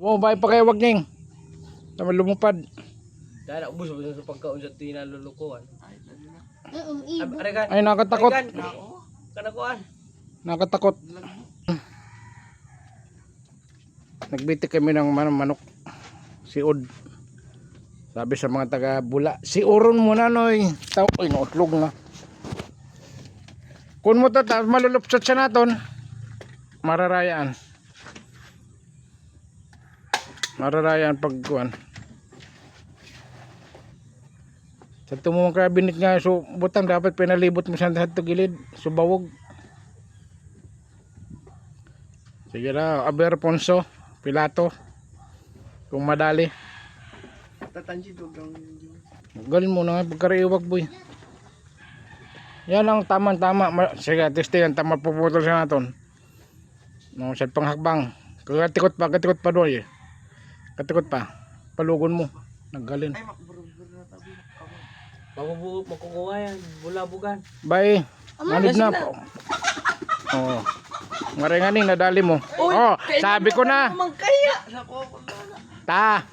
Wow, bay pa kayo wag ning. Tama lumupad. Dahil ubos mo sa pagkaon sa tinalulukuan. Oo, ibo. Aregan. Ay nakatakot. Kanakuan. Nakatakot. Nagbitik kami ng manok. Si Ud. Sabi sa mga taga Bula, si Uron muna noy. Taw, ay nautlog na. Kun mo ta malulupsat siya naton. Mararayaan. Mararayaan pagkuan. Sa tumong kabinet nga so butang dapat pinalibot mo sa gilid, subawog. Sige na, Aber Ponso, Pilato. Kung madali. Tatanji dogang. Galin mo na nga pagkariwag boy. Yan ang tama. Sige, testingan tama puputol siya naton. No, sa panghakbang. Katikot pa doy. Katikot pa. Palugon mo. Naggalin. Bago makukuha yan. Bulabugan. Bay. Manid na po. Oh. Ngarenganing nadali mo. Oh, sabi ko na. Kaya. Ta.